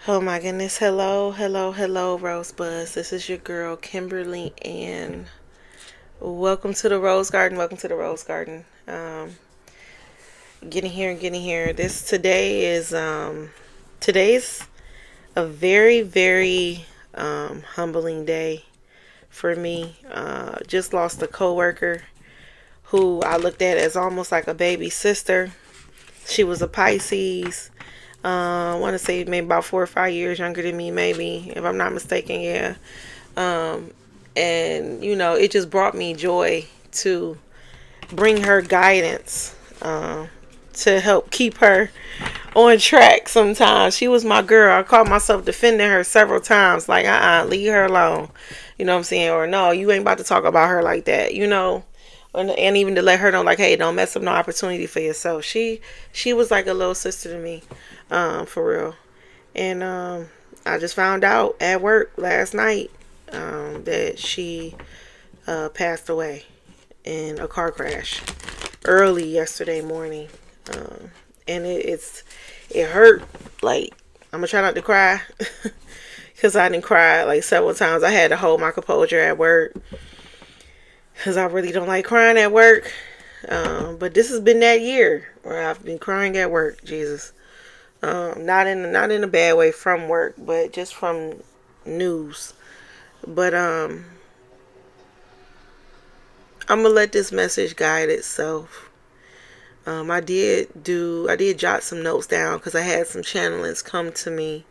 Oh my goodness. Hello, hello, hello, Rosebuds. This is your girl, Kimberly, and welcome to the Rose Garden. Welcome to the Rose Garden. Getting here. Today's a very, very humbling day for me. Just lost a coworker who I looked at as almost like a baby sister. She was a Pisces. I want to say maybe about 4 or 5 years younger than me, maybe, if I'm not mistaken. Yeah. Um, and it just brought me joy to bring her guidance, to help keep her on track. Sometimes she was my girl. I caught myself defending her several times, like, leave her alone. You know what I'm saying? Or no, you ain't about to talk about her like that. And even to let her know, like, hey, don't mess up no opportunity for yourself. She was like a little sister to me, for real. And I just found out at work last night, that she passed away in a car crash early yesterday morning. And it hurt. Like, I'm gonna try not to cry because I didn't cry like several times. I had to hold my composure at work because I really don't like crying at work. But this has been that year where I've been crying at work. Jesus, not in a bad way from work, but just from news. But I'm gonna let this message guide itself. I did jot some notes down because I had some channelings come to me.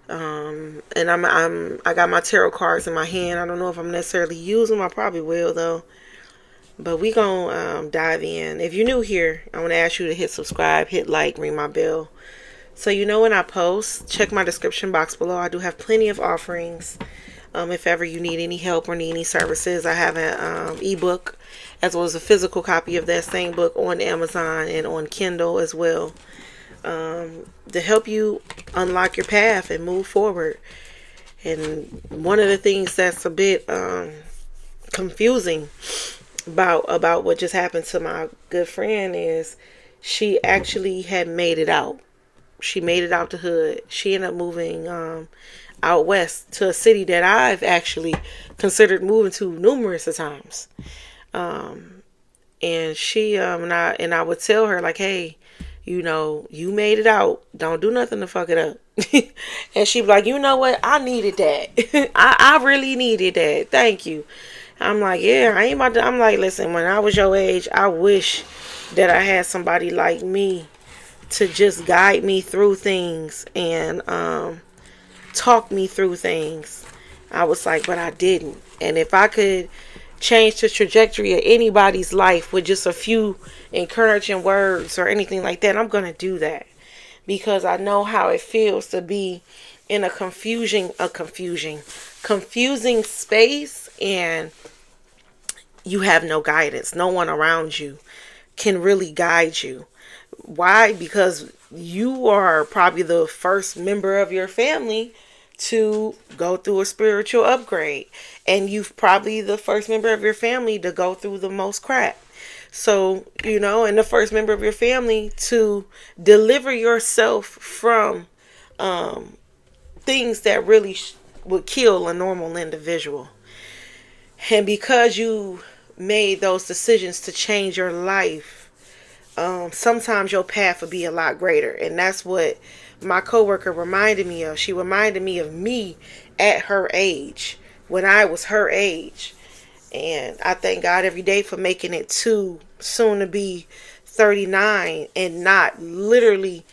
And I got my tarot cards in my hand. I don't know if I'm necessarily using them. I probably will though. But we gonna dive in. If you're new here, I want to ask you to hit subscribe, hit like, ring my bell. So when I post, check my description box below. I do have plenty of offerings. If ever you need any help or need any services, I have an ebook as well as a physical copy of that same book on Amazon and on Kindle as well, to help you unlock your path and move forward. And one of the things that's a bit confusing about what just happened to my good friend is she actually had made it out. She made it out the hood. She ended up moving out west to a city that I've actually considered moving to numerous of times. And she and I would tell her, like, hey, you made it out. Don't do nothing to fuck it up. And she'd be like, you know what? I needed that. I really needed that. Thank you. I'm like, yeah, I ain't about to. I'm like, listen, when I was your age, I wish that I had somebody like me to just guide me through things and talk me through things. I was like, but I didn't. And if I could change the trajectory of anybody's life with just a few encouraging words or anything like that, I'm going to do that. Because I know how it feels to be in a confusing space, and you have no guidance. No one around you can really guide you. Why? Because you are probably the first member of your family to go through a spiritual upgrade. And you've probably the first member of your family to go through the most crap. So, and the first member of your family to deliver yourself from things that really would kill a normal individual. And because you made those decisions to change your life, sometimes your path would be a lot greater. And that's what my coworker reminded me of. She reminded me of me at her age, when I was her age. And I thank God every day for making it to soon to be 39 and not literally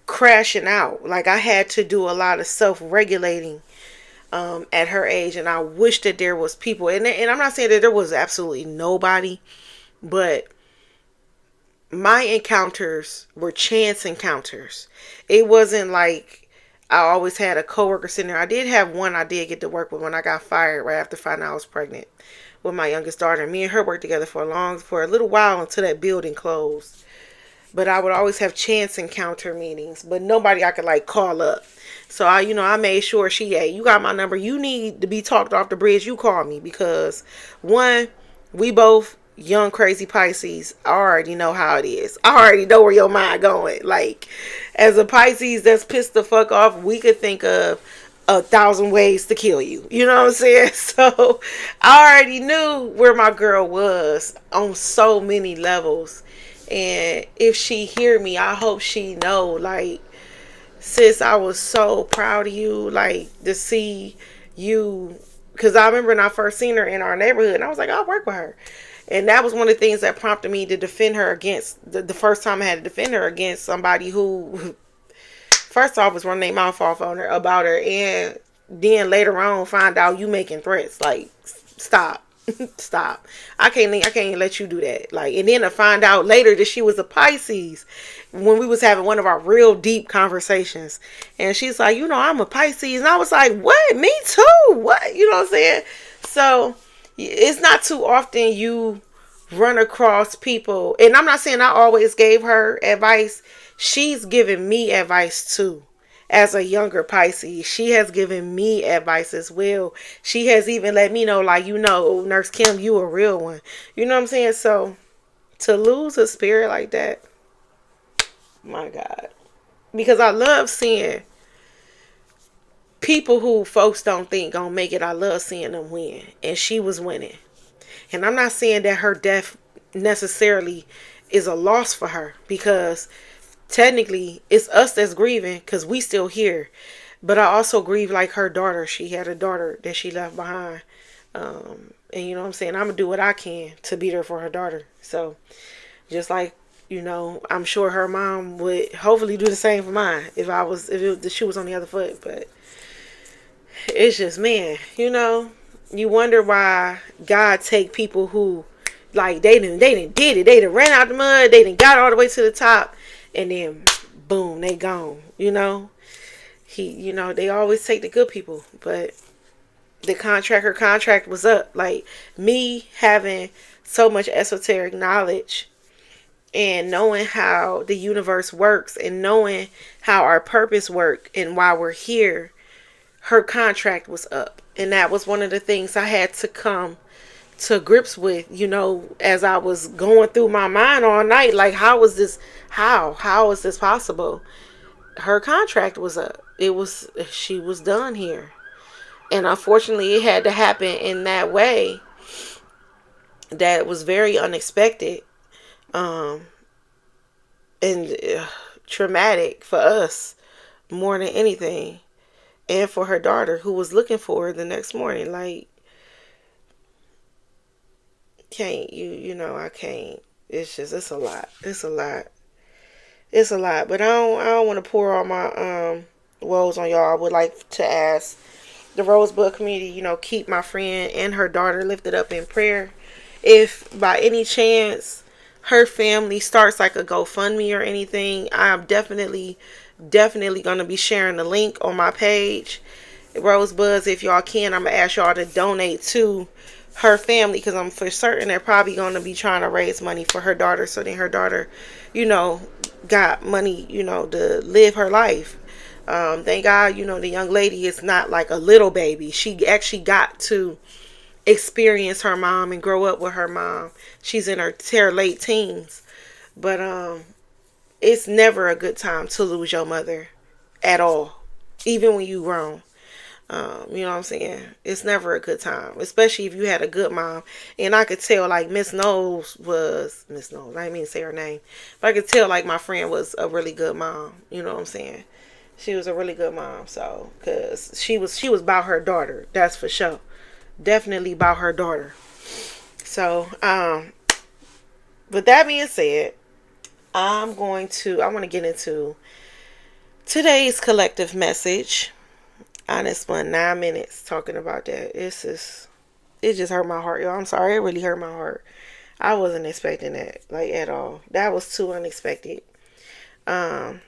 crashing out. Like, I had to do a lot of self-regulating at her age, and I wish that there was people, and I'm not saying that there was absolutely nobody, but my encounters were chance encounters. It wasn't like I always had a coworker sitting there. I did have one I did get to work with when I got fired right after finding out I was pregnant with my youngest daughter. Me and her worked together for a little while until that building closed. But I would always have chance encounter meetings, but nobody I could like call up. So I made sure hey, you got my number. You need to be talked off the bridge. You call me, because one, we both young crazy Pisces, I already know how it is. I already know where your mind going. Like, as a Pisces that's pissed the fuck off, we could think of 1,000 ways to kill you. You know what I'm saying? So I already knew where my girl was on so many levels. And if she hear me, I hope she know, like, sis, I was so proud of you, like, to see you. Because I remember when I first seen her in our neighborhood, and I was like, I'll work with her. And that was one of the things that prompted me to defend her against, the first time I had to defend her against somebody who, first off, was running their mouth off on her about her, and then later on find out you making threats. Like, stop. Stop. I can't let you do that. Like, and then to find out later that she was a Pisces when we was having one of our real deep conversations. And she's like, I'm a Pisces. And I was like, what? Me too. What? You know what I'm saying? So it's not too often you run across people, and I'm not saying I always gave her advice. She's given me advice too. As a younger Pisces, she has given me advice as well. She has even let me know, like, Nurse Kim, you a real one. You know what I'm saying? So to lose a spirit like that, my God. Because I love seeing people who folks don't think gonna make it. I love seeing them win. And she was winning. And I'm not saying that her death necessarily is a loss for her, because technically it's us that's grieving because we still here. But I also grieve like her daughter. She had a daughter that she left behind. And you know what I'm saying? I'm going to do what I can to be there for her daughter. So just like, I'm sure her mom would hopefully do the same for mine if the shoe was on the other foot. But it's just, man, you wonder why God take people who, like, they didn't did it. They done ran out the mud. They done got all the way to the top, and then boom, they gone. They always take the good people, but her contract was up. Like, me having so much esoteric knowledge and knowing how the universe works and knowing how our purpose work and why we're here, her contract was up. And that was one of the things I had to come to grips with, as I was going through my mind all night. Like, how is this possible? Her contract was up. She was done here. And unfortunately, it had to happen in that way that was very unexpected, and traumatic for us more than anything. And for her daughter, who was looking for her the next morning. Like, I can't. It's a lot. It's a lot. But I don't want to pour all my woes on y'all. I would like to ask the Rosebud community, keep my friend and her daughter lifted up in prayer. If by any chance her family starts like a GoFundMe or anything, I'm definitely going to be sharing the link on my page. Rosebuds, if y'all can, I'm going to ask y'all to donate to her family, because I'm for certain they're probably going to be trying to raise money for her daughter, so then her daughter, got money, to live her life. Thank God, the young lady is not like a little baby. She actually got to experience her mom and grow up with her mom. She's in her late teens. But it's never a good time to lose your mother at all, even when you grown. You know what I'm saying? It's never a good time, especially if you had a good mom. And I could tell, like, Miss Knowles, I didn't mean to say her name, but I could tell, like, my friend was a really good mom. You know what I'm saying? She was a really good mom. So, because she was about her daughter, that's for sure. Definitely about her daughter. So, with that being said, I want to get into today's collective message. I just spent 9 minutes talking about that. It just hurt my heart, y'all. I'm sorry. It really hurt my heart. I wasn't expecting that, like, at all. That was too unexpected. But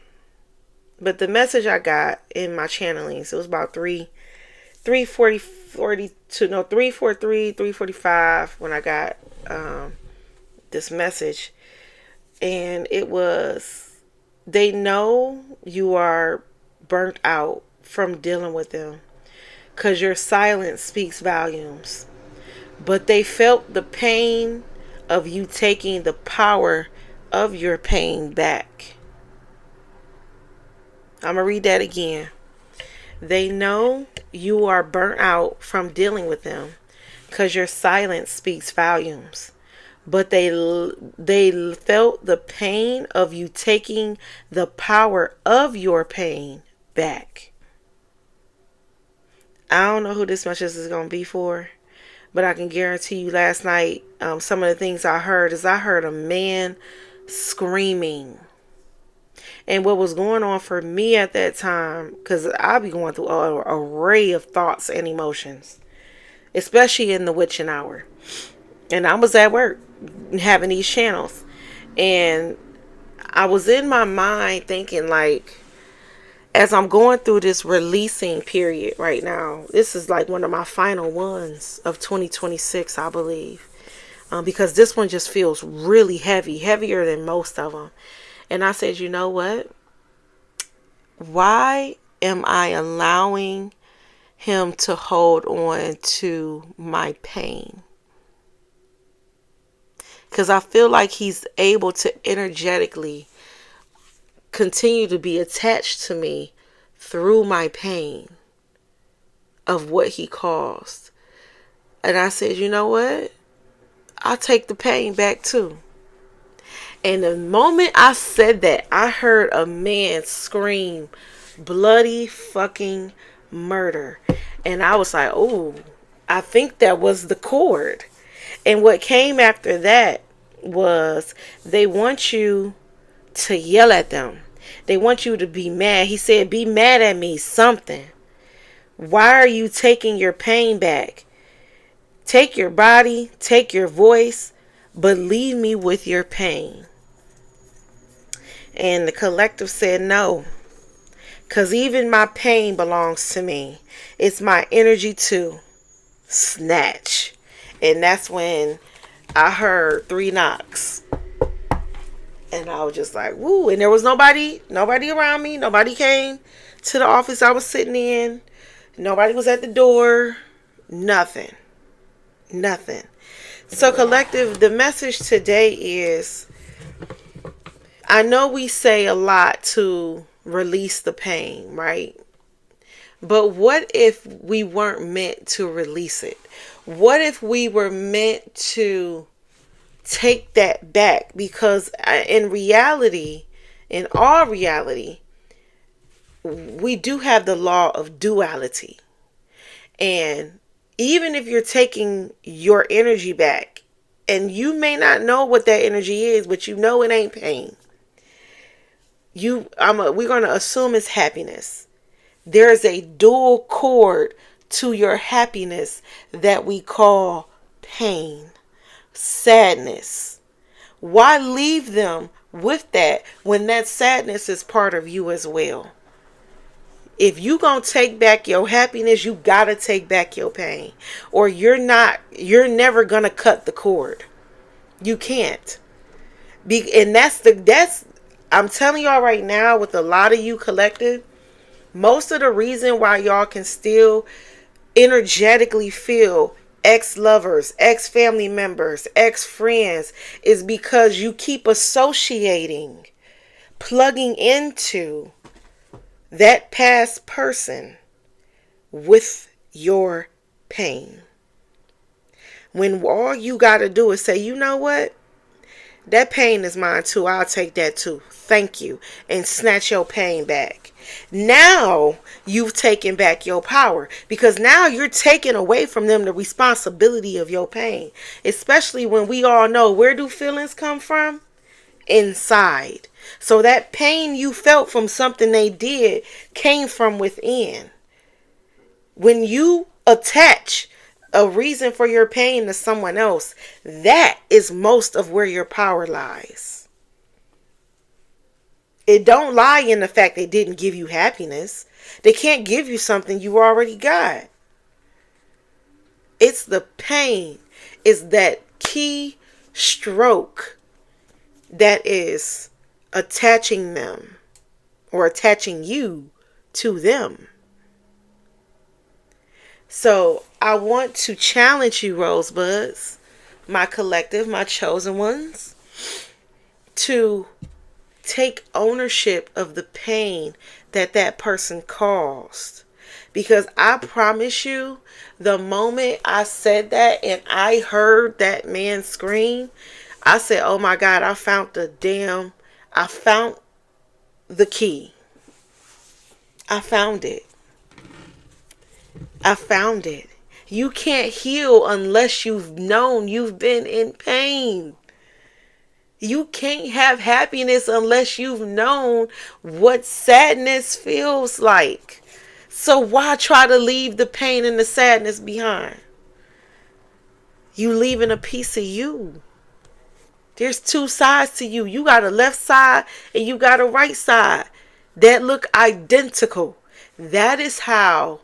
the message I got in my channelings, it was about 3:45 when I got this message. And it was, they know you are burnt out from dealing with them, because your silence speaks volumes. But they felt the pain of you taking the power of your pain back. I'm going to read that again. They know you are burnt out from dealing with them because your silence speaks volumes. But they felt the pain of you taking the power of your pain back. I don't know who this message is going to be for, but I can guarantee you last night, some of the things I heard is I heard a man screaming. And what was going on for me at that time, because I'll be going through an array of thoughts and emotions, especially in the witching hour. And I was at work having these channels. And I was in my mind thinking, like, as I'm going through this releasing period right now, this is like one of my final ones of 2026, I believe. Because this one just feels really heavy, heavier than most of them. And I said, you know what? Why am I allowing him to hold on to my pain? Because I feel like he's able to energetically continue to be attached to me through my pain of what he caused. And I said, you know what? I'll take the pain back too. And the moment I said that, I heard a man scream bloody fucking murder. And I was like, oh, I think that was the cord. And what came after that was they want you to yell at them. They want you to be mad. He said, be mad at me, something. Why are you taking your pain back? Take your body, take your voice, but leave me with your pain. And the collective said no. Because even my pain belongs to me. It's my energy too. Snatch. And that's when I heard 3 knocks. And I was just like, woo. And there was nobody around me. Nobody came to the office I was sitting in. Nobody was at the door. Nothing. So collective, the message today is, I know we say a lot to release the pain, right? But what if we weren't meant to release it? What if we were meant to take that back? Because in reality, in all reality, we do have the law of duality. And even if you're taking your energy back, and you may not know what that energy is, but you know it ain't pain. We're going to assume it's happiness. There's a dual cord to your happiness that we call pain, sadness. Why leave them with that when that sadness is part of you as well? If you gonna take back your happiness, you gotta take back your pain, or you're never gonna cut the cord. You can't. And I'm telling y'all right now, with a lot of you collective, most of the reason why y'all can still energetically feel ex-lovers, ex-family members, ex-friends is because you keep associating, plugging into that past person with your pain. When all you got to do is say, you know what? That pain is mine too. I'll take that too. Thank you. And snatch your pain back. Now you've taken back your power, because now you're taking away from them the responsibility of your pain. Especially when we all know, where do feelings come from? Inside. So that pain you felt from something they did came from within. When you attach a reason for your pain to someone else, that is most of where your power lies. It don't lie in the fact they didn't give you happiness. They can't give you something you already got. It's the pain. It's that key stroke that is attaching them or attaching you to them. So I want to challenge you, Rosebuds. my collective, my chosen ones, to take ownership of the pain that that person caused. Because I promise you, the moment I said that and I heard that man scream, I said, oh my God, I found the key. I found it. I found it. You can't heal unless you've known you've been in pain. You can't have happiness unless you've known what sadness feels like. So why try to leave the pain and the sadness behind? You leaving a piece of you. There's two sides to you. You got a left side and you got a right side that look identical. That is how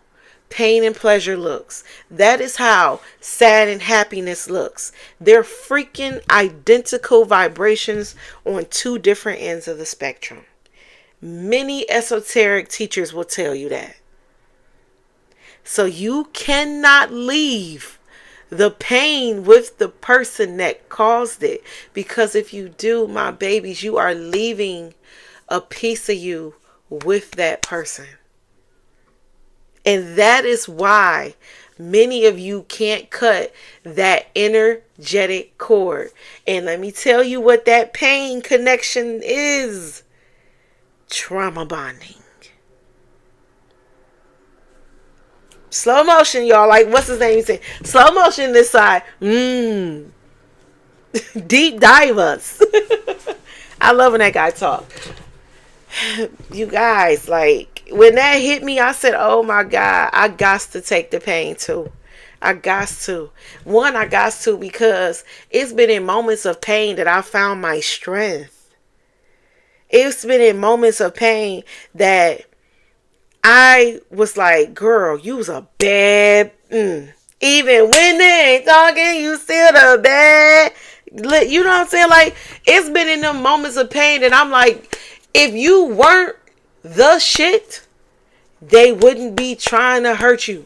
pain and pleasure looks. That is how sad and happiness looks. They're freaking identical vibrations on two different ends of the spectrum. Many esoteric teachers will tell you that. So you cannot leave the pain with the person that caused it. Because if you do, my babies, you are leaving a piece of you with that person. And that is why many of you can't cut that energetic cord. And let me tell you what that pain connection is. Trauma bonding. Slow motion, y'all. Like, what's his name? He said, slow motion this side. Deep dive us. I love when that guy talk. You guys, like, when that hit me, I said, oh my God, I got to take the pain too. I got to. One, I got to because it's been in moments of pain that I found my strength. It's been in moments of pain that I was like, girl, you was a bad, even when they ain't talking, you still the bad. You know what I'm saying? Like, it's been in them moments of pain that I'm like, if you weren't the shit, they wouldn't be trying to hurt you.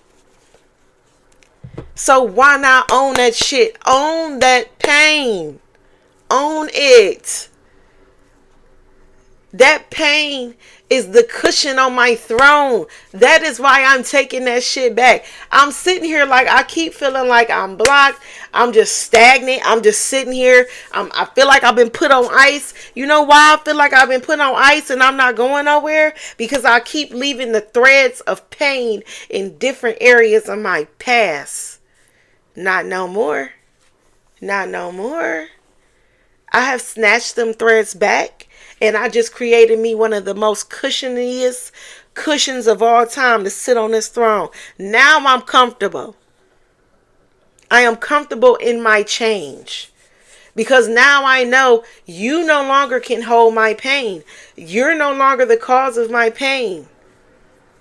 So why not own that shit? Own that pain. Own it. That pain is the cushion on my throne. That is why I'm taking that shit back. I'm sitting here like I keep feeling like I'm blocked. I'm just stagnant. I'm just sitting here. I feel like I've been put on ice. You know why I feel like I've been put on ice and I'm not going nowhere? Because I keep leaving the threads of pain in different areas of my past. Not no more. Not no more. I have snatched them threads back. And I just created me one of the most cushioniest cushions of all time to sit on this throne. Now I'm comfortable. I am comfortable in my change. Because now I know you no longer can hold my pain. You're no longer the cause of my pain.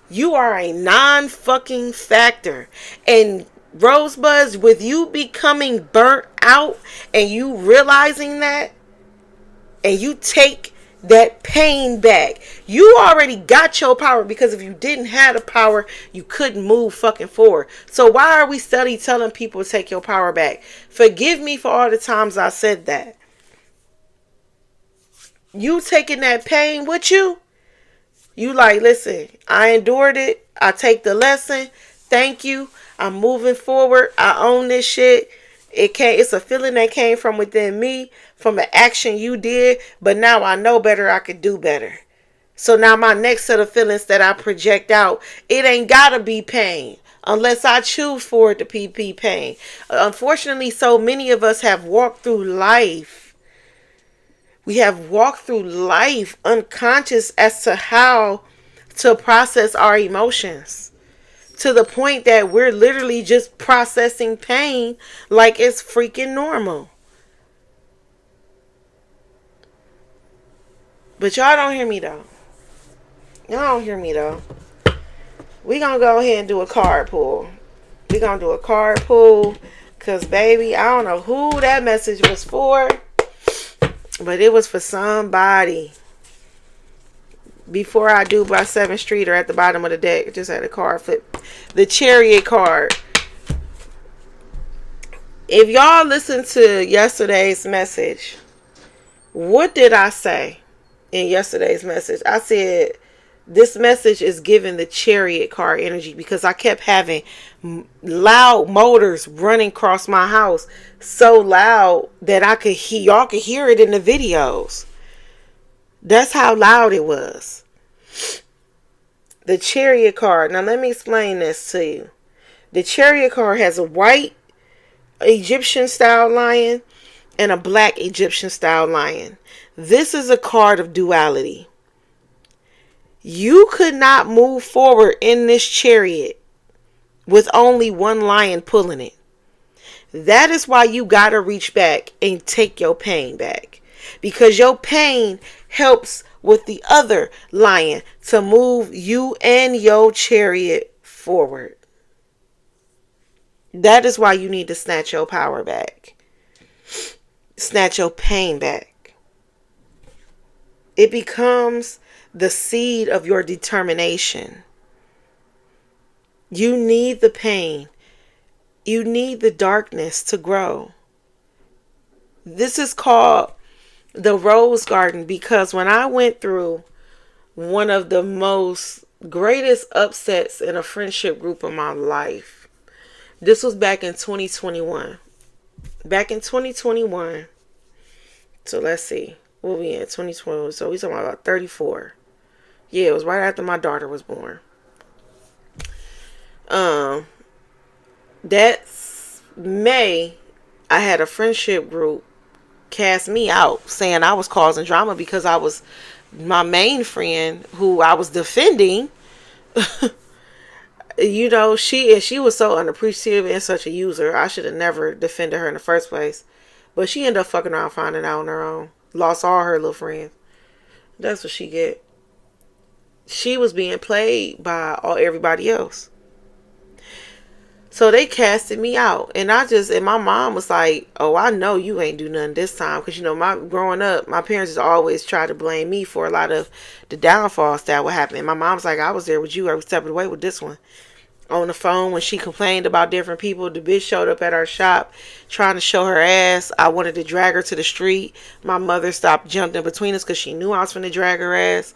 You are a non-fucking factor. And Rosebuds, with you becoming burnt out and you realizing that, and you take that pain back. You already got your power, because if you didn't have the power, you couldn't move fucking forward. So why are we study telling people to take your power back? Forgive me for all the times I said that. You taking that pain with you? You like, listen, I endured it. I take the lesson. Thank you. I'm moving forward. I own this shit. It's a feeling that came from within me, from an action you did, but now I know better, I could do better. So now my next set of feelings that I project out, it ain't gotta be pain, unless I choose for it to be pain. Unfortunately, so many of us have walked through life. We have walked through life unconscious as to how to process our emotions. To the point that we're literally just processing pain like it's freaking normal. But y'all don't hear me though. Y'all don't hear me though. We gonna go ahead and do a card pull. We gonna do a card pull. Cause baby, I don't know who that message was for. But it was for somebody. Before I do by 7th Street or at the bottom of the deck, I just had a card flip. The Chariot card. If y'all listen to yesterday's message, what did I say in yesterday's message? I said this message is giving the Chariot card energy, because I kept having loud motors running across my house, so loud that I could hear, y'all could hear it in the videos. That's how loud it was. The Chariot card. Now let me explain this to you. The Chariot card has a white Egyptian style lion and a black Egyptian style lion. This is a card of duality. You could not move forward in this chariot with only one lion pulling it. That is why you gotta reach back and take your pain back, because your pain helps with the other lion to move you and your chariot forward. That is why you need to snatch your power back. Snatch your pain back. It becomes the seed of your determination. You need the pain. You need the darkness to grow. This is called the rose garden, because when I went through one of the most greatest upsets in a friendship group of my life, this was back in 2021. Back in 2021. So let's see. What we in 2020? So we talking about 34. Yeah, it was right after my daughter was born. That's May. I had a friendship group cast me out, saying I was causing drama because I was my main friend who I was defending. You know, she was so unappreciative and such a user. I should have never defended her in the first place. But she ended up fucking around, finding out on her own. Lost all her little friends. That's what she get. She was being played by everybody else. So they casted me out. And my mom was like, oh, I know you ain't do nothing this time. Because, you know, growing up, my parents just always tried to blame me for a lot of the downfalls that would happen. And my mom's like, I was there with you every step of the way with this one. On the phone, when she complained about different people, the bitch showed up at our shop trying to show her ass. I wanted to drag her to the street. My mother stopped, jumped in between us because she knew I was going to drag her ass.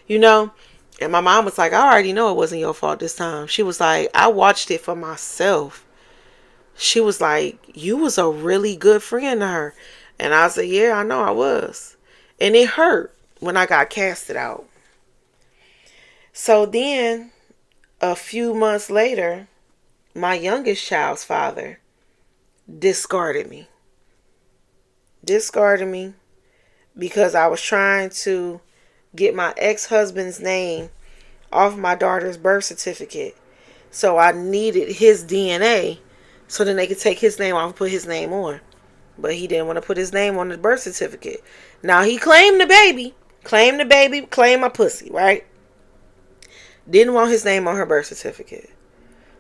You know? And my mom was like, I already know it wasn't your fault this time. She was like, I watched it for myself. She was like, you was a really good friend to her. And I said, yeah, I know I was. And it hurt when I got casted out. So then, a few months later, my youngest child's father discarded me. Discarded me because I was trying to get my ex-husband's name off my daughter's birth certificate. So I needed his DNA so then they could take his name off and put his name on. But he didn't want to put his name on the birth certificate. Now he claimed the baby. Claimed my pussy, right? Didn't want his name on her birth certificate.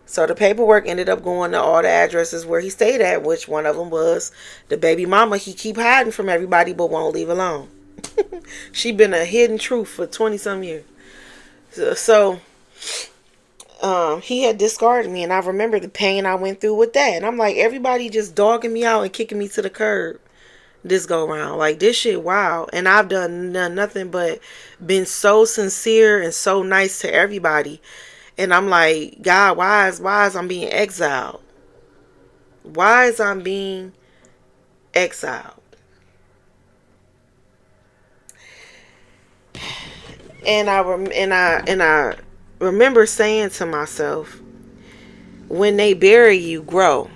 So the paperwork ended up going to all the addresses where he stayed at, which one of them was the baby mama he keep hiding from everybody but won't leave alone. She been a hidden truth for 20 some years. So he had discarded me, and I remember the pain I went through with that. And I'm like, everybody just dogging me out and kicking me to the curb this go round. Like, this shit wild. And I've done nothing but been so sincere and so nice to everybody. And I'm like, God, why is I'm being exiled? Why is I'm being exiled? And I remember saying to myself, when they bury you, grow.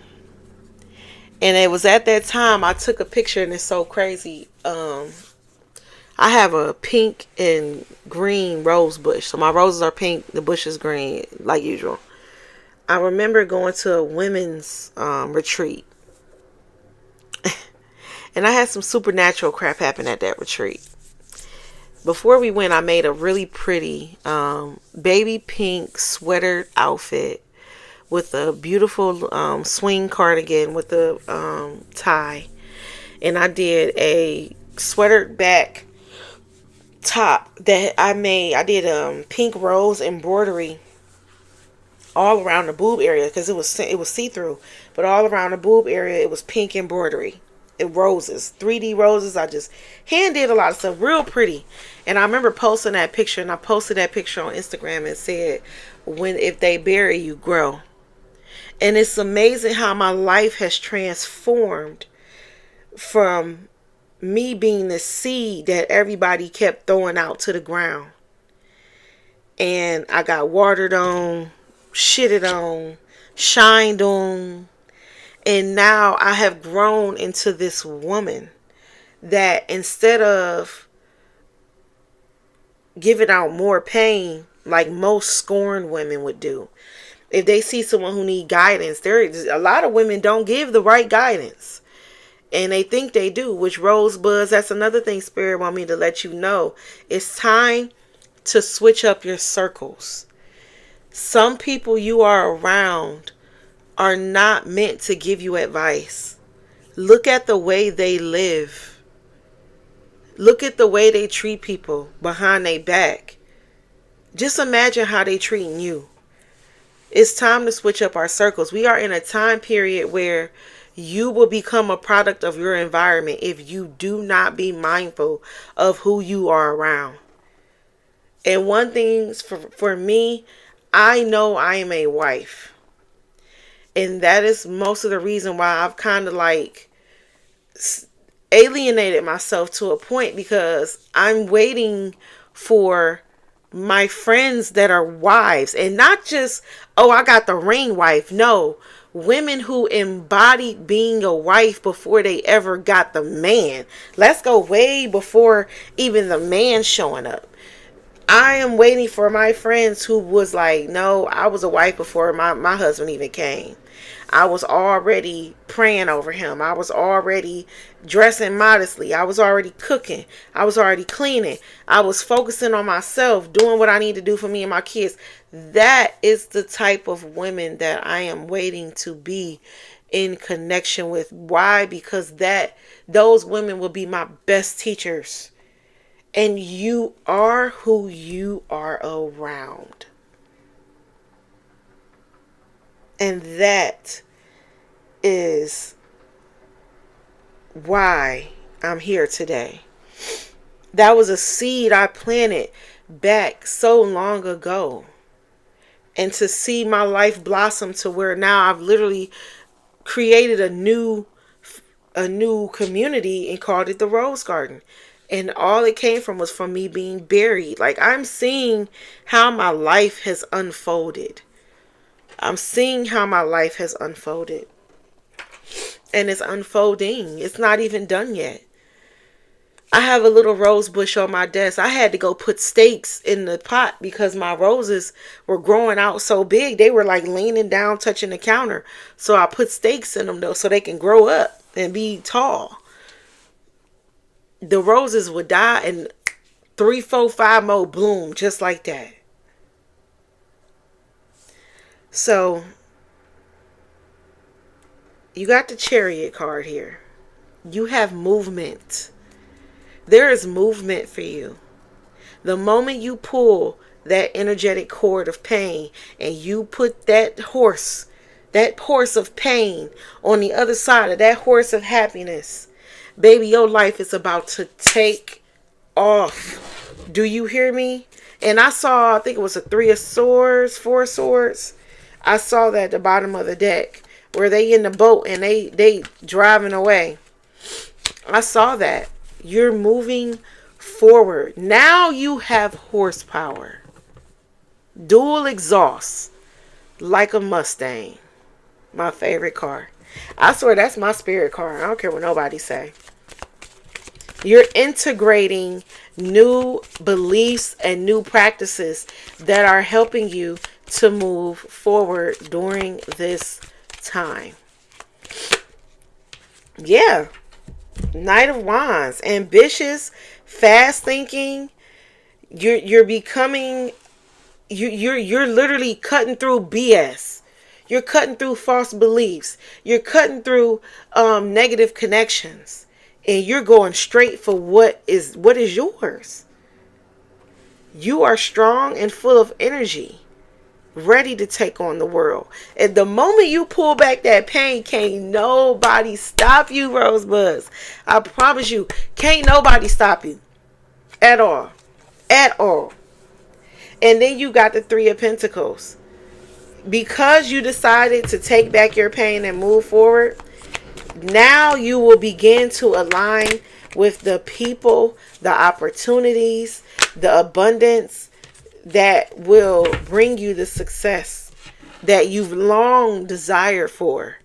And it was at that time I took a picture, and it's so crazy. I have a pink and green rose bush. So my roses are pink, the bush is green, like usual. I remember going to a women's retreat. And I had some supernatural crap happen at that retreat. Before we went, I made a really pretty baby pink sweater outfit with a beautiful swing cardigan with a tie. And I did a sweater back top that I made. I did pink rose embroidery all around the boob area, because it was see-through, but all around the boob area it was pink embroidery. Roses, 3D roses. I just hand did a lot of stuff, real pretty. And I remember posting that picture, and I posted that picture on Instagram and said, "When if they bury you, grow." And it's amazing how my life has transformed from me being the seed that everybody kept throwing out to the ground. And I got watered on, shitted on, shined on. And now I have grown into this woman that, instead of giving out more pain like most scorned women would do, if they see someone who need guidance, a lot of women don't give the right guidance. And they think they do, which Rosebuds, that's another thing Spirit want me to let you know. It's time to switch up your circles. Some people you are around are not meant to give you advice. Look at the way they live. Look at the way they treat people behind their back. Just imagine how they treating you. It's time to switch up our circles. We are in a time period where you will become a product of your environment if you do not be mindful of who you are around. And one thing for me, I know I am a wife. And that is most of the reason why I've kind of like alienated myself to a point, because I'm waiting for my friends that are wives, and not just, oh, I got the ring wife. No, women who embodied being a wife before they ever got the man. Let's go way before even the man showing up. I am waiting for my friends who was like, no, I was a wife before my husband even came. I was already praying over him. I was already dressing modestly. I was already cooking. I was already cleaning. I was focusing on myself, doing what I need to do for me and my kids. That is the type of women that I am waiting to be in connection with. Why? Because those women will be my best teachers. And you are who you are around. And that is why I'm here today. That was a seed I planted back so long ago. And to see my life blossom to where now I've literally created a new community and called it the Rose Garden. And all it came from was from me being buried. Like, I'm seeing how my life has unfolded. I'm seeing how my life has unfolded. And it's unfolding. It's not even done yet. I have a little rose bush on my desk. I had to go put stakes in the pot because my roses were growing out so big. They were like leaning down, touching the counter. So I put stakes in them though, so they can grow up and be tall. The roses would die and 3, 4, 5 more bloom just like that. So, you got the Chariot card here. You have movement. There is movement for you. The moment you pull that energetic cord of pain and you put that horse of pain on the other side of that horse of happiness, baby, your life is about to take off. Do you hear me? And I think it was a 3 of swords, 4 swords. I saw that at the bottom of the deck where they in the boat and they driving away. I saw that. You're moving forward. Now you have horsepower. Dual exhaust. Like a Mustang. My favorite car. I swear that's my spirit car. I don't care what nobody say. You're integrating new beliefs and new practices that are helping you to move forward during this time. Yeah. Knight of Wands. Ambitious, fast thinking. You're becoming, you're literally cutting through BS. You're cutting through false beliefs. You're cutting through negative connections. And you're going straight for what is yours. You are strong and full of energy. ready to take on the world. And the moment you pull back that pain, can't nobody stop you, Rosebuds. I promise you, can't nobody stop you. At all. At all. And then you got the Three of Pentacles. Because you decided to take back your pain and move forward, now you will begin to align with the people, the opportunities, the abundance that will bring you the success that you've long desired for.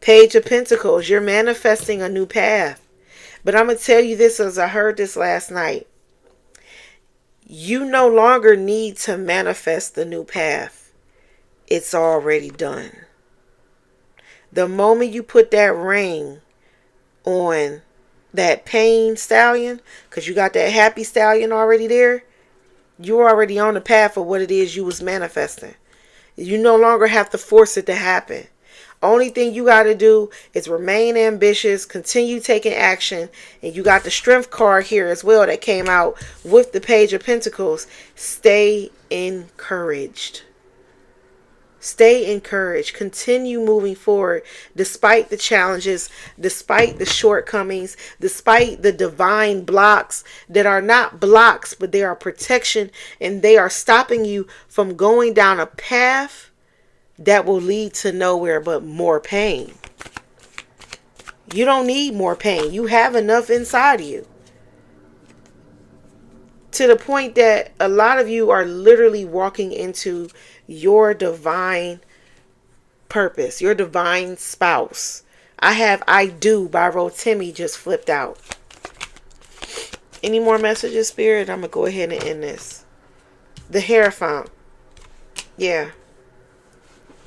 Page of Pentacles, you're manifesting a new path. But I'm going to tell you this, as I heard this last night. You no longer need to manifest the new path. It's already done. The moment you put that ring on that pain stallion, because you got that happy stallion already there, you're already on the path of what it is you was manifesting. You no longer have to force it to happen. Only thing you got to do is remain ambitious, continue taking action, and you got the Strength card here as well that came out with the Page of Pentacles. Stay encouraged. Stay encouraged. Continue moving forward despite the challenges, despite the shortcomings, despite the divine blocks that are not blocks, but they are protection, and they are stopping you from going down a path that will lead to nowhere but more pain. You don't need more pain. You have enough inside of you. To the point that a lot of you are literally walking into your divine purpose, your divine spouse. I have I Do by Rotimi just flipped out. Any more messages, Spirit? I'm going to go ahead and end this. The Hierophant. Yeah.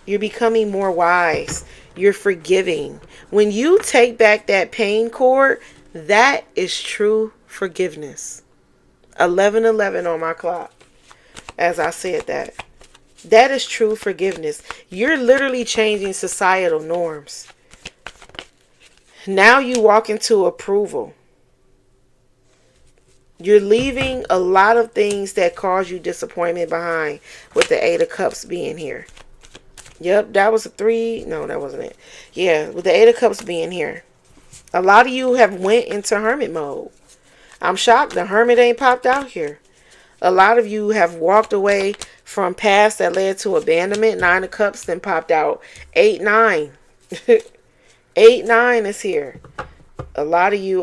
You're becoming more wise. You're forgiving. When you take back that pain cord, that is true forgiveness. 11:11 on my clock as I said that. That is true forgiveness. You're literally changing societal norms. Now you walk into approval. You're leaving a lot of things that cause you disappointment behind, with the Eight of Cups being here. Yep, that was a 3. No, that wasn't it. Yeah, with the Eight of Cups being here. A lot of you have went into hermit mode. I'm shocked the Hermit ain't popped out here. A lot of you have walked away from paths that led to abandonment. 9 of Cups then popped out. 8-9. 8-9 is here. A lot of you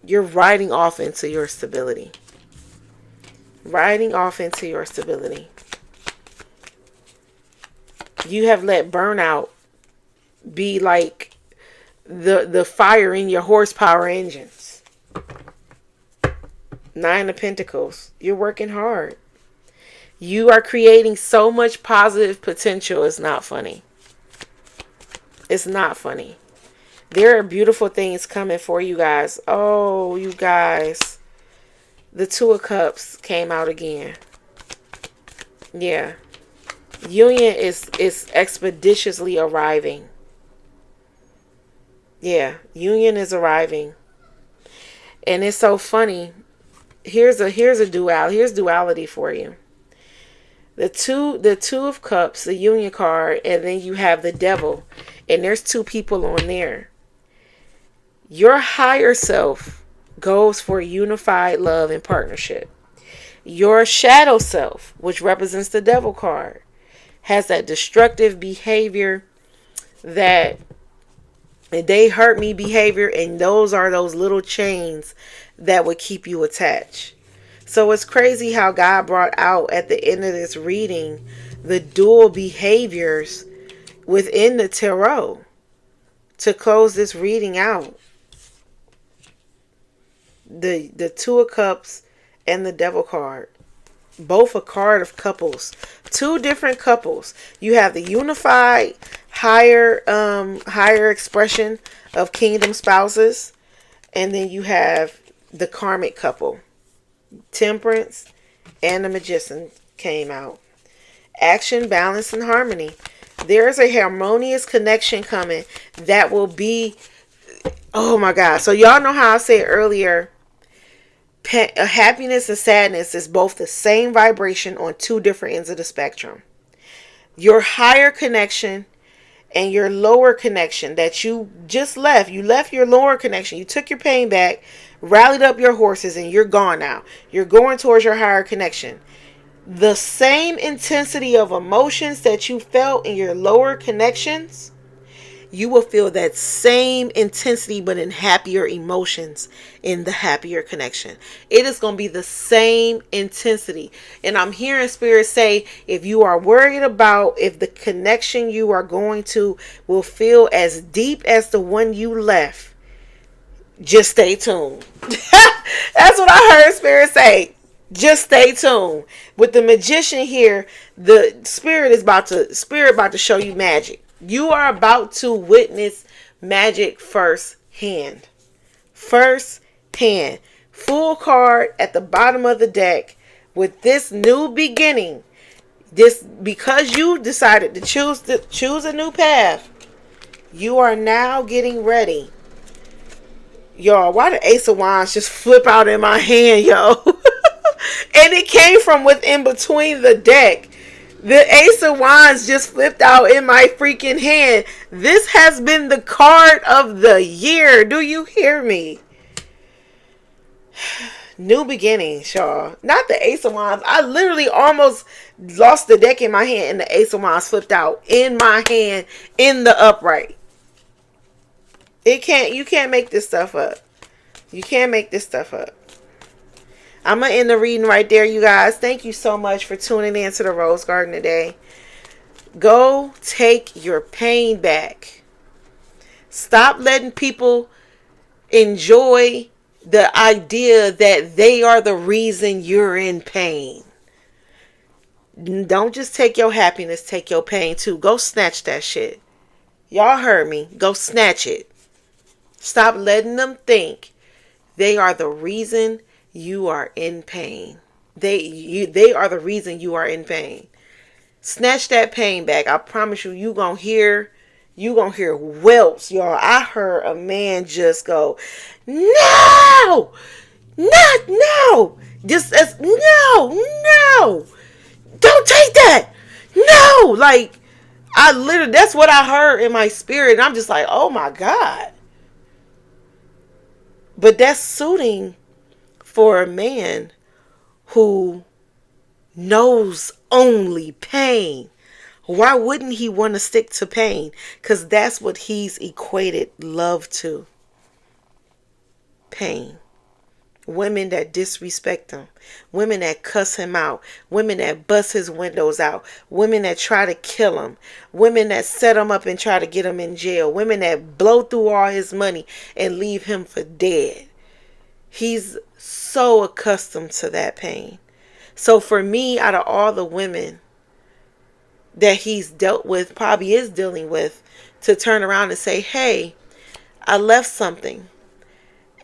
you're riding off into your stability. Riding off into your stability. You have let burnout be like the fire in your horsepower engines. 9 of Pentacles. You're working hard. You are creating so much positive potential. It's not funny. It's not funny. There are beautiful things coming for you guys. Oh, you guys. The 2 of Cups came out again. Yeah. Union is expeditiously arriving. Yeah. Union is arriving. And it's so funny. Here's duality for you. The two of Cups, the Union card, and then you have the Devil, and there's 2 people on there. Your higher self goes for unified love and partnership. Your shadow self, which represents the Devil card, has that destructive behavior, that they hurt me behavior, and those are those little chains that would keep you attached. So it's crazy how God brought out at the end of this reading the dual behaviors within the tarot to close this reading out. The 2 of Cups and the Devil card. Both a card of couples. 2 different couples. You have the unified higher expression of kingdom spouses, and then you have the karmic couple. Temperance and the Magician came out. Action, balance, and harmony. There is a harmonious connection coming that will be, oh my God. So y'all know how I said earlier, Happiness and sadness is both the same vibration on two different ends of the spectrum. Your higher connection and your lower connection that you just left. You left your lower connection. You took your pain back, rallied up your horses, and you're gone now. You're going towards your higher connection. The same intensity of emotions that you felt in your lower connections, you will feel that same intensity but in happier emotions in the happier connection. It is going to be the same intensity. And I'm hearing Spirit say, if you are worried about if the connection you are going to will feel as deep as the one you left, just stay tuned. That's what I heard Spirit say. Just stay tuned. With the magician here, the spirit about to show you magic. You are about to witness magic firsthand. Firsthand. Full card at the bottom of the deck with this new beginning. This, because you decided to choose a new path. You are now getting ready. Y'all, why the Ace of Wands just flip out in my hand, yo? And it came from within between the deck. The Ace of Wands just flipped out in my freaking hand. This has been the card of the year. Do you hear me? New beginnings, y'all. Not the Ace of Wands. I literally almost lost the deck in my hand and the Ace of Wands flipped out in my hand in the upright. You can't make this stuff up. You can't make this stuff up. I'm going to end the reading right there, you guys. Thank you so much for tuning in to the Rose Garden today. Go take your pain back. Stop letting people enjoy the idea that they are the reason you're in pain. Don't just take your happiness, take your pain too. Go snatch that shit. Y'all heard me. Go snatch it. Stop letting them think they are the reason you are in pain. They are the reason you are in pain. Snatch that pain back. I promise you, you gonna hear welts, y'all. I heard a man just go, no, not no, just as no, don't take that, no. Like, I literally, that's what I heard in my spirit, and I'm just like, oh my God. But that's suiting for a man who knows only pain. Why wouldn't he want to stick to pain? Because that's what he's equated love to. Pain. Women that disrespect him. Women that cuss him out. Women that bust his windows out. Women that try to kill him. Women that set him up and try to get him in jail. Women that blow through all his money and leave him for dead. He's so accustomed to that pain. So for me, out of all the women that he's dealt with, probably is dealing with, to turn around and say, hey, I left something.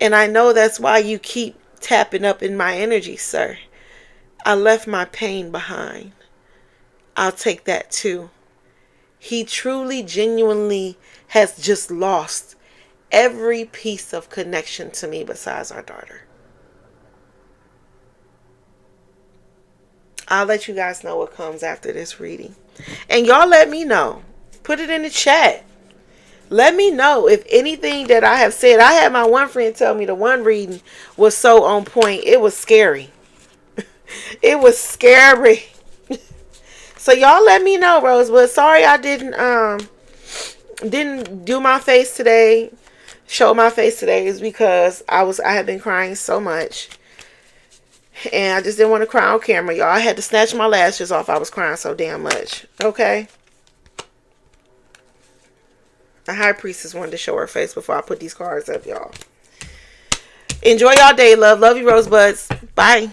And I know that's why you keep tapping up in my energy, sir. I left my pain behind. I'll take that too. He truly, genuinely has just lost every piece of connection to me besides our daughter. I'll let you guys know what comes after this reading. And y'all let me know. Put it in the chat. Let me know if anything that I have said. I had my one friend tell me the one reading was so on point. It was scary. It was scary. So y'all let me know, Rosebud. Sorry I didn't do my face today. Show my face today is because I had been crying so much. And I just didn't want to cry on camera, y'all. I had to snatch my lashes off. I was crying so damn much. Okay. The high priestess wanted to show her face before I put these cards up, y'all. Enjoy y'all day, love. Love you, Rosebuds. Bye.